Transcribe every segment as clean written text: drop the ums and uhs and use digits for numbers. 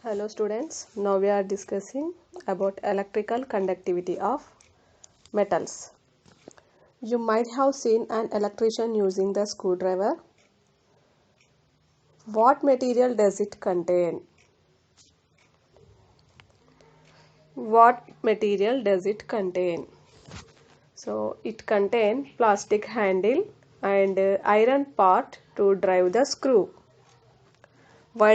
Hello students, now we are discussing about electrical conductivity of metals. You might have seen an electrician using the screwdriver. What material does it contain? What material does it contain? So it contains plastic handle and iron part to drive the screw. Why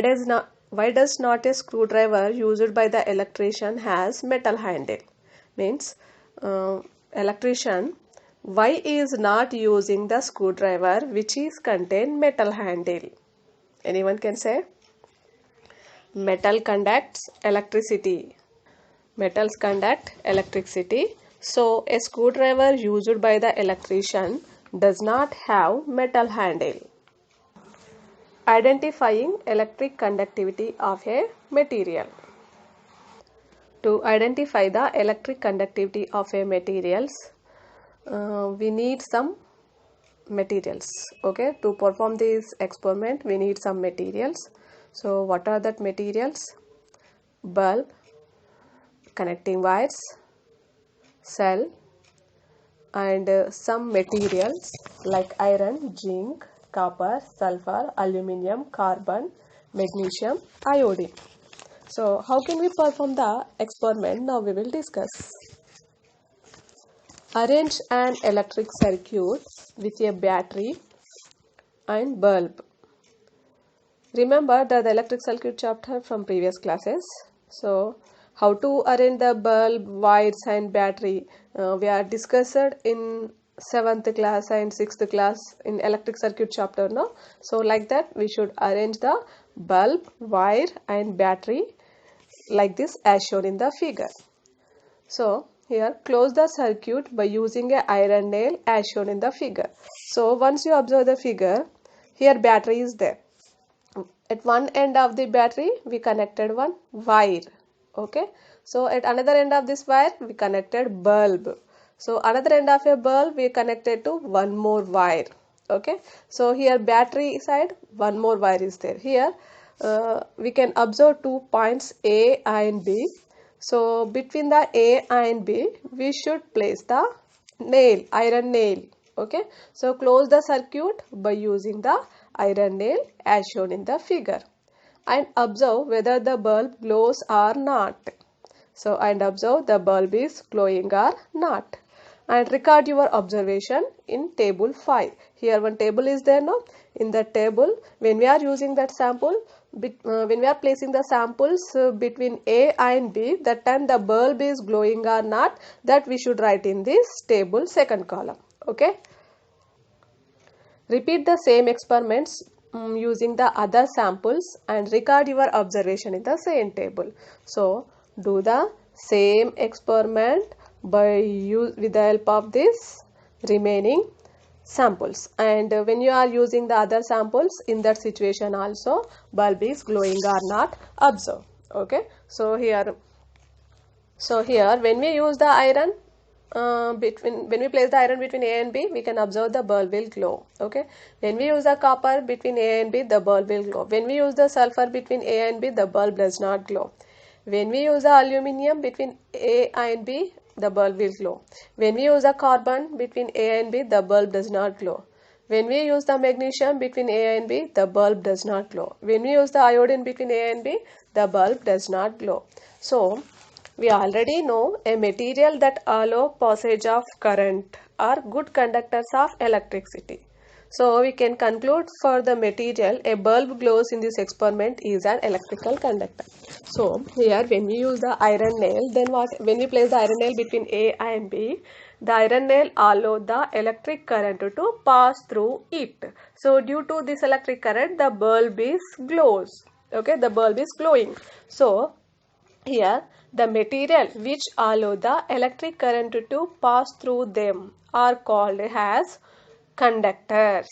does not a screwdriver used by the electrician has metal handle? Means electrician, why is not using the screwdriver which is contain metal handle? Anyone can say? Metal conducts electricity. Metals conduct electricity. So a screwdriver used by the electrician does not have metal handle. Identifying electric conductivity of a material. To identify the electric conductivity of a materials, we need some materials. Okay, to perform this experiment we need some materials. So what are that materials? Bulb, connecting wires, cell, and some materials like iron, zinc, copper, sulfur, aluminium, carbon, magnesium, iodine. So how can we perform the experiment? Now we will discuss. Arrange an electric circuit with a battery and bulb. Remember the electric circuit chapter from previous classes. So how to arrange the bulb, wires and battery we are discussed in 7th class and 6th class in electric circuit chapter, no? So like that we should arrange the bulb, wire and battery like this as shown in the figure. So here close the circuit by using a iron nail as shown in the figure. So once you observe the figure, here battery is there. At one end of the battery we connected one wire. Okay, so at another end of this wire we connected bulb. So another end of a bulb we connected to one more wire. Okay, so here battery side one more wire is there. Here we can observe 2 points A and B. So between the A and B we should place the nail, iron nail. Okay, so close the circuit by using the iron nail as shown in the figure and observe whether the bulb glows or not. So and observe the bulb is glowing or not and record your observation in table 5. Here one table is there now. In the table when we are using that sample, when we are placing the samples between A and B, that time the bulb is glowing or not, that we should write in this table second column. Okay. Repeat the same experiments using the other samples and record your observation in the same table. So do the same experiment with the help of this remaining samples, and when you are using the other samples in that situation also bulb is glowing or not, observe. Okay, so here when we use the iron when we place the iron between A and B, we can observe the bulb will glow. Okay, when we use the copper between A and B, the bulb will glow. When we use the sulfur between A and B, the bulb does not glow. When we use the aluminium between A and B, the bulb will glow. When we use the carbon between A and B, the bulb does not glow. When we use the magnesium between A and B, the bulb does not glow. When we use the iodine between A and B, the bulb does not glow. So we already know a material that allow passage of current are good conductors of electricity. So we can conclude for the material a bulb glows in this experiment is an electrical conductor. So here when we use the iron nail, then what? When we place the iron nail between A and B, the iron nail allow the electric current to pass through it. So due to this electric current, the bulb is glows. Okay, the bulb is glowing. So here the material which allow the electric current to pass through them are called as conductors.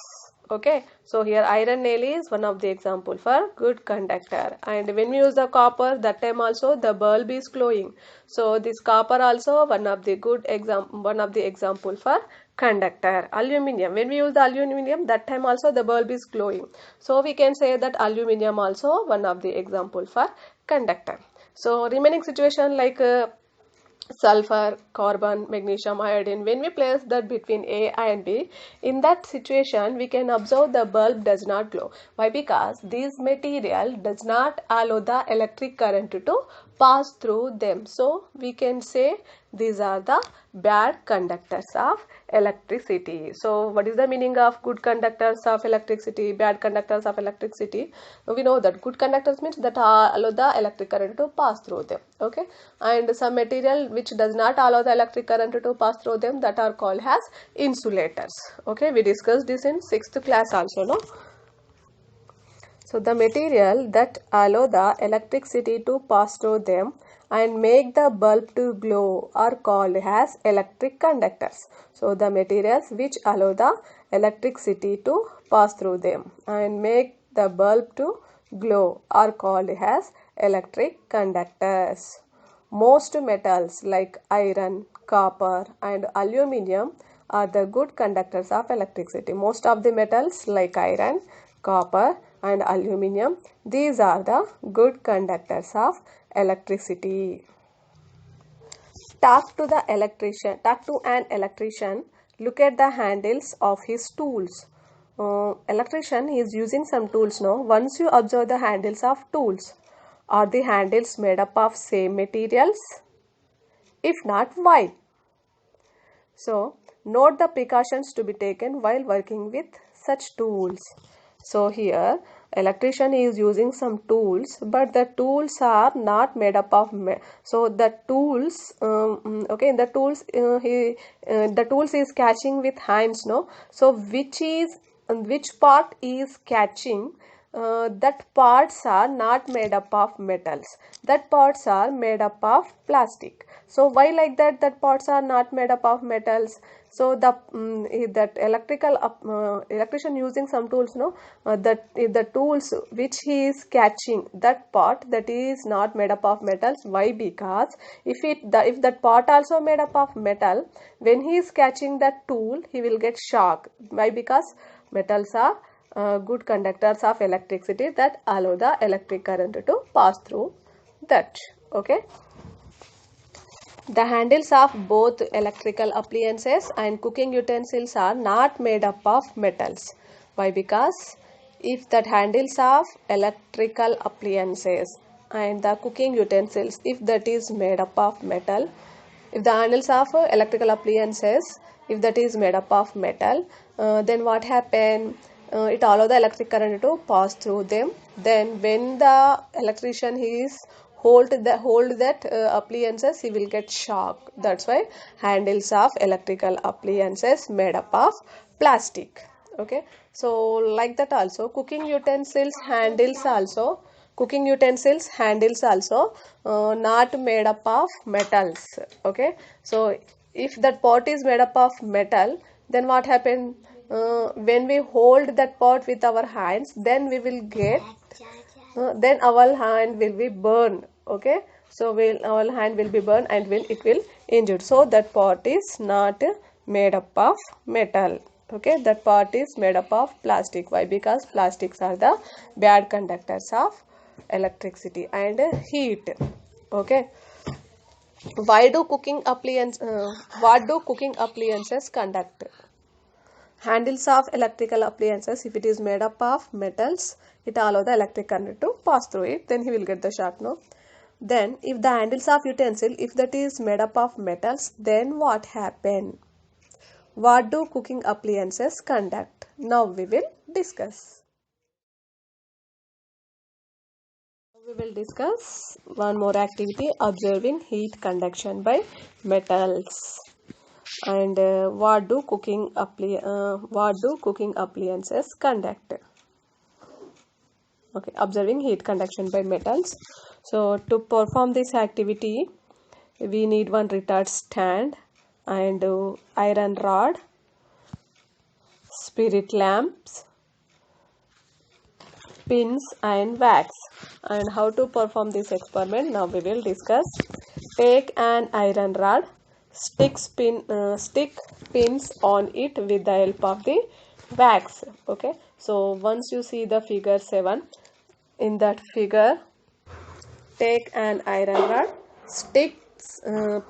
Okay, so here iron nail is one of the example for good conductor, and when we use the copper, that time also the bulb is glowing. So this copper also one of the example for conductor. Aluminium, when we use the aluminium, that time also the bulb is glowing. So we can say that aluminium also one of the example for conductor. So remaining situation like sulfur, carbon, magnesium, iodine, when we place that between A and B, in that situation we can observe the bulb does not glow. Why? Because this material does not allow the electric current to pass through them. So we can say these are the bad conductors of electricity. So what is the meaning of good conductors of electricity, bad conductors of electricity? We know that good conductors means that allow the electric current to pass through them. Okay, and some material which does not allow the electric current to pass through them, that are called as insulators. Okay, we discussed this in 6th class also, no? So the material that allow the electricity to pass through them and make the bulb to glow are called as electric conductors. So the materials which allow the electricity to pass through them and make the bulb to glow are called as electric conductors. Most metals like iron, copper and aluminium are the good conductors of electricity. Most of the metals like iron, copper and aluminium, these are the good conductors of electricity. Talk to an electrician. Look at the handles of his tools. Electrician is using some tools now. Once you observe the handles of tools, are the handles made up of same materials? If not, why? So, note the precautions to be taken while working with such tools. So here, electrician is using some tools, but the tools are not made up of so the tools okay, in the tools the tools is catching with hands, no? So which part is catching, that parts are not made up of metals, that parts are made up of plastic. So why like that, that parts are not made up of metals? So the that electrician using some tools, no, that the tools which he is catching, that part that is not made up of metals. Why? Because if that part also made up of metal, when he is catching that tool, he will get shock. Why? Because metals are good conductors of electricity that allow the electric current to pass through that. Okay. The handles of both electrical appliances and cooking utensils are not made up of metals. Why? Because if the handles of electrical appliances and the cooking utensils, if that is made up of metal, if the handles of electrical appliances, if that is made up of metal, then what happen? It allow the electric current to pass through them. Then when the electrician is hold that appliances, he will get shock. That's why handles of electrical appliances made up of plastic. Okay, so like that also cooking utensils handles also not made up of metals. Okay, so if that pot is made up of metal, then what happened? When we hold that pot with our hands, then we will get then our hand will be burned. Okay, so our hand will be burned and it will injured. So that pot is not made up of metal. Okay, that part is made up of plastic. Why? Because plastics are the bad conductors of electricity and heat. Okay, what do cooking appliances conduct? Handles of electrical appliances, if it is made up of metals, it allow the electric current to pass through it, then he will get the shock, no? Then if the handles of utensil, if that is made up of metals, then what happen? What do cooking appliances conduct? Now we will discuss. We will discuss one more activity, observing heat conduction by metals. And what do cooking appliances conduct? Okay, observing heat conduction by metals. So to perform this activity, we need one retard stand and iron rod, spirit lamps, pins and wax. And how to perform this experiment, now we will discuss. Take an iron rod, stick pins on it with the help of the wax. Okay, so once you see the figure 7, in that figure, take an iron rod, stick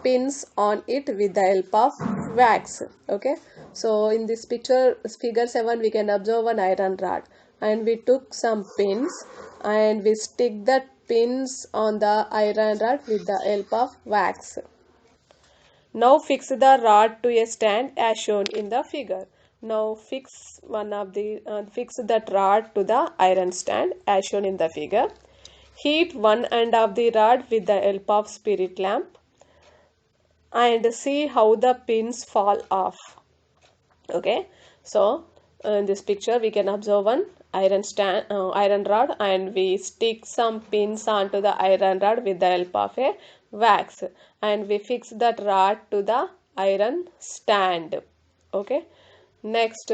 pins on it with the help of wax. Okay, so in this picture, figure 7, we can observe an iron rod, and we took some pins and we stick the pins on the iron rod with the help of wax. Now fix the rod to a stand as shown in the figure. Now fix that rod to the iron stand as shown in the figure. Heat one end of the rod with the help of spirit lamp and see how the pins fall off. Okay, so in this picture we can observe one iron rod, and we stick some pins onto the iron rod with the help of a wax, and we fix that rod to the iron stand. Okay, next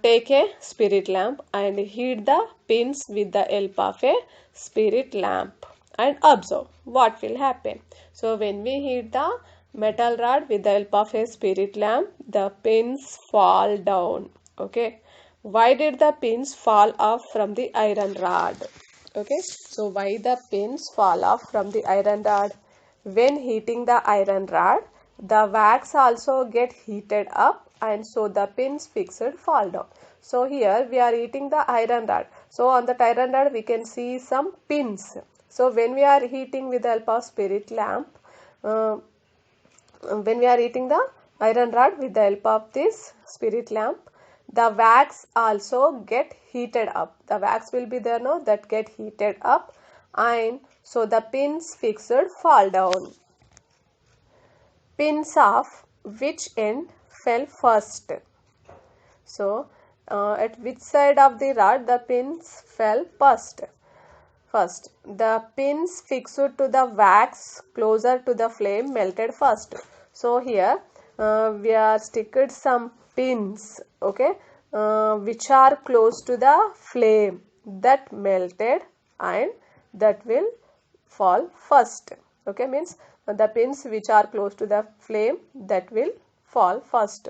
take a spirit lamp and heat the pins with the help of a spirit lamp and observe what will happen. So when we heat the metal rod with the help of a spirit lamp, the pins fall down. Okay, why did the pins fall off from the iron rod? Okay, so why the pins fall off from the iron rod? When heating the iron rod, the wax also get heated up, and so the pins fixed fall down. So here we are heating the iron rod. So on the iron rod we can see some pins. So when we are heating with the help of spirit lamp, when we are heating the iron rod with the help of this spirit lamp, the wax also get heated up. The wax will be there now, that get heated up, and so the pins fixed fall down. Pins of which end fell first? So at which side of the rod the pins fell first? First, the pins fixed to the wax closer to the flame melted first. So here we are sticked some pins, okay, which are close to the flame, that melted and that will fall first. Okay, means the pins which are close to the flame, that will fall first.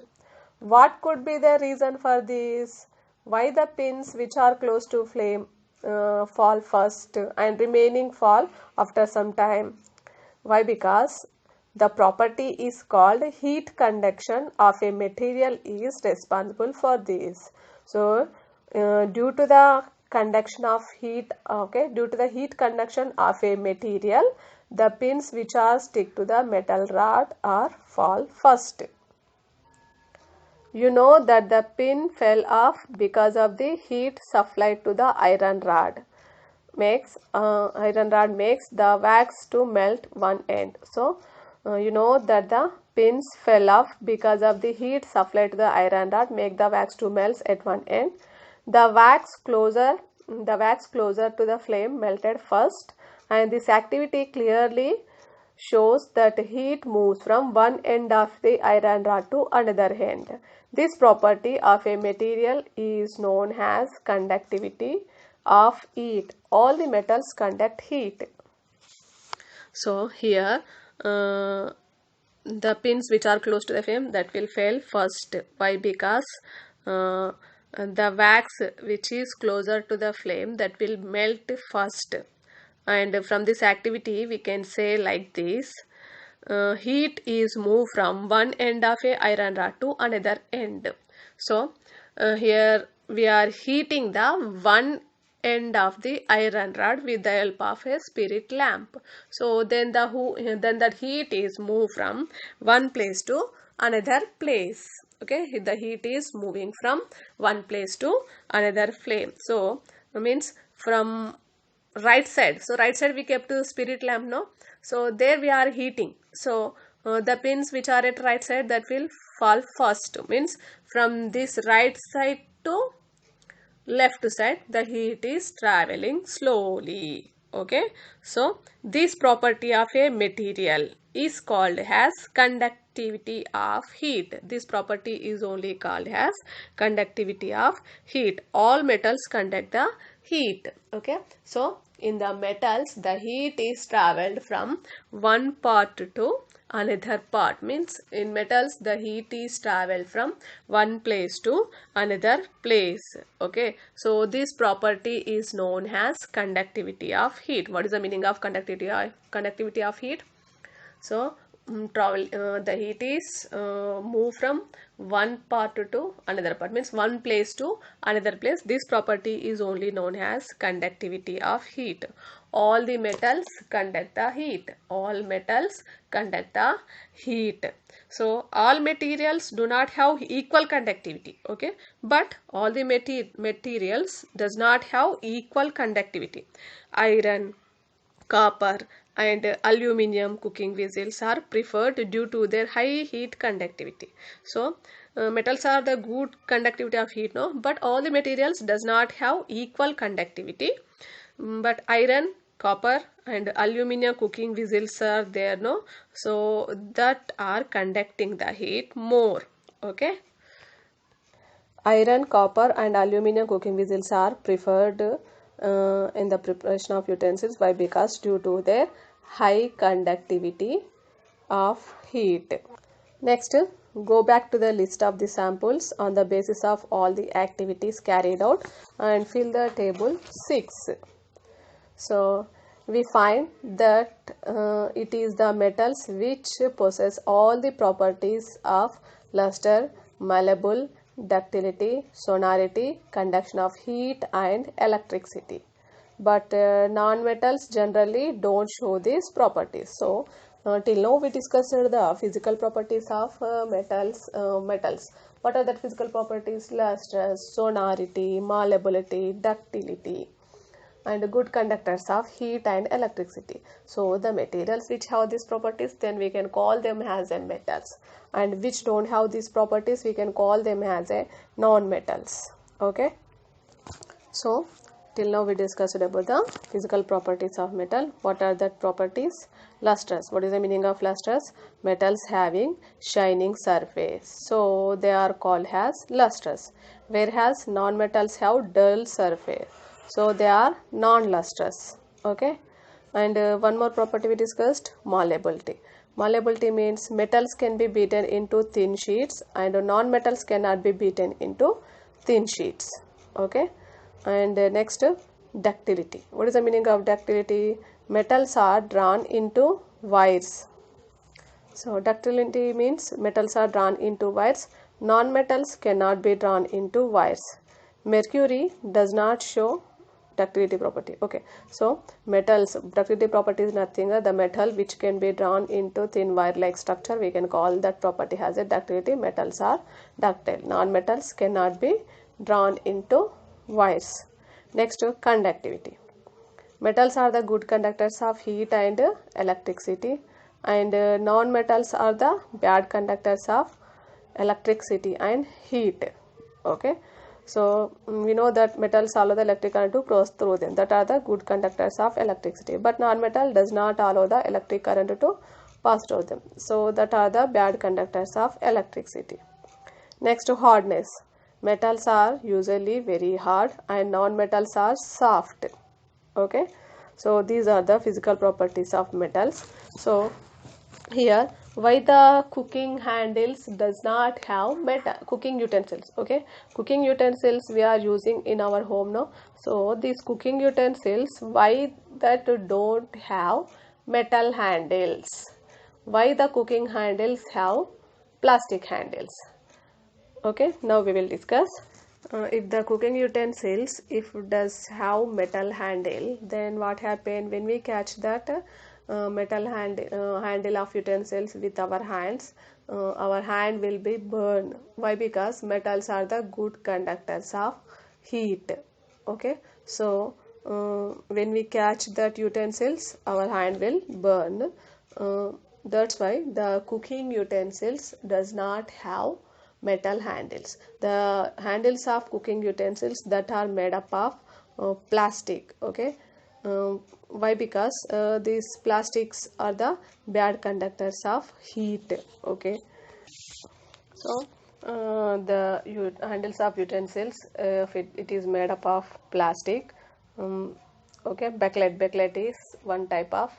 What could be the reason for this? Why the pins which are close to flame fall first and remaining fall after some time? Why? Because the property is called heat conduction of a material is responsible for this. So due to the conduction of heat, okay, due to the heat conduction of a material, the pins which are stick to the metal rod are fall first. You know that the pin fell off because of the heat supplied to the iron rod. Iron rod makes the wax to melt one end. So you know that the pins fell off because of the heat supplied to the iron rod make the wax to melt at one end. The wax closer to the flame melted first, and this activity clearly shows that heat moves from one end of the iron rod to another end. This property of a material is known as conductivity of heat. All the metals conduct heat. So here the pins which are close to the flame, that will fail first. Why? Because the wax which is closer to the flame, that will melt first. And from this activity we can say like this: heat is moved from one end of a iron rod to another end. So here we are heating the one end of the iron rod with the help of a spirit lamp. So then that heat is moved from one place to another place. Okay, the heat is moving from one place to another flame. So means from right side. So right side we kept the spirit lamp, no? So there we are heating. So the pins which are at right side, that will fall first. Means from this right side to left side, the heat is traveling slowly. Okay, so this property of a material is called as conductivity of heat. This property is only called as conductivity of heat. All metals conduct the heat. Okay, so in the metals, the heat is traveled from one part to another part. Means in metals the heat is travel from one place to another place. Okay, so this property is known as conductivity of heat. What is the meaning of conductivity of heat? So the heat is move from one part to another part, means one place to another place. This property is only known as conductivity of heat. All the metals conduct the heat. All metals conduct the heat. So all materials do not have equal conductivity. Okay, but all the materials does not have equal conductivity. Iron, copper and aluminium cooking vessels are preferred due to their high heat conductivity. So metals are the good conductivity of heat, no, but all the materials does not have equal conductivity. But iron, copper and aluminium cooking vessels are there, no, so that are conducting the heat more. Okay, iron, copper and aluminium cooking vessels are preferred in the preparation of utensils. Why? Because due to their high conductivity of heat. Next, go back to the list of the samples on the basis of all the activities carried out and fill the table 6. So we find that it is the metals which possess all the properties of luster, malleable, ductility, sonority, conduction of heat and electricity. But non-metals generally don't show these properties. So till now we discussed the physical properties of metals. What are the physical properties? Luster, sonority, malleability, ductility and good conductors of heat and electricity. So the materials which have these properties, then we can call them as a metals, and which don't have these properties we can call them as a non-metals. Okay, so till now we discussed about the physical properties of metal. What are the properties? Lustrous. What is the meaning of lustrous? Metals having shining surface, so they are called as lustrous. Whereas non-metals have dull surface, so they are non-lustrous. Okay, and one more property we discussed, malleability. Malleability means metals can be beaten into thin sheets and non-metals cannot be beaten into thin sheets. Okay, and next, ductility. What is the meaning of ductility? Metals are drawn into wires. So ductility means metals are drawn into wires. Non-metals cannot be drawn into wires. Mercury does not show ductility property. Okay, so metals ductility property is nothing, the metal which can be drawn into thin wire like structure, we can call that property as a ductility. Metals are ductile. Non-metals cannot be drawn into wires. Next, conductivity. Metals are the good conductors of heat and electricity, and non-metals are the bad conductors of electricity and heat. Okay, so we know that metals allow the electric current to pass through them, that are the good conductors of electricity, but non-metal does not allow the electric current to pass through them, so that are the bad conductors of electricity. Next, hardness. Metals are usually very hard and non-metals are soft. Okay, so these are the physical properties of metals. So here, why the cooking handles does not have metal cooking utensils? Okay, cooking utensils we are using in our home now. So these cooking utensils, why that don't have metal handles? Why the cooking handles have plastic handles? Okay, now we will discuss. If the cooking utensils if does have metal handle, then what happen when we catch that handle of utensils with our hands, our hand will be burned. Why? Because metals are the good conductors of heat. Okay, so when we catch that utensils, our hand will burn. That's why the cooking utensils does not have metal handles. The handles of cooking utensils that are made up of plastic. Okay, why? Because these plastics are the bad conductors of heat. Okay, so the handles of utensils, if it is made up of plastic. Okay, bakelite is one type of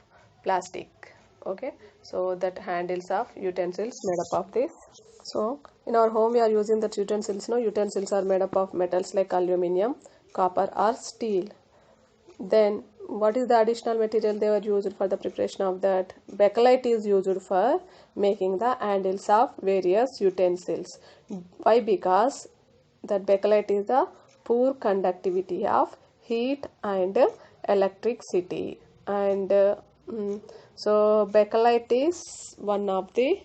plastic. Okay, so that handles of utensils made up of this. So in our home we are using that utensils. No, utensils are made up of metals like aluminum, copper or steel. Then what is the additional material they were used for the preparation of that? Bakelite is used for making the handles of various utensils. Why? Because that bakelite is the poor conductivity of heat and electricity. And so bakelite is one of the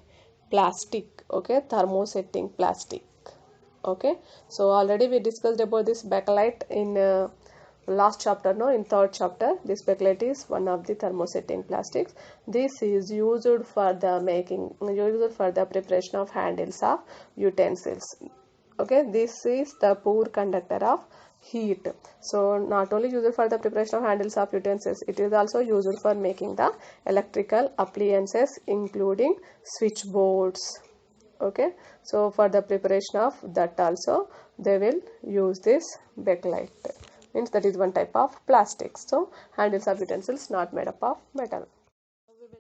plastic, okay, thermosetting plastic. Okay, so already we discussed about this bakelite in last chapter, no, in third chapter. This bakelite is one of the thermosetting plastics. This is used for the preparation of handles of utensils. Okay, this is the poor conductor of heat. So not only used for the preparation of handles of utensils, it is also used for making the electrical appliances including switchboards. Okay, so for the preparation of that also they will use this bakelite, means that is one type of plastic. So handles of utensils not made up of metal. We will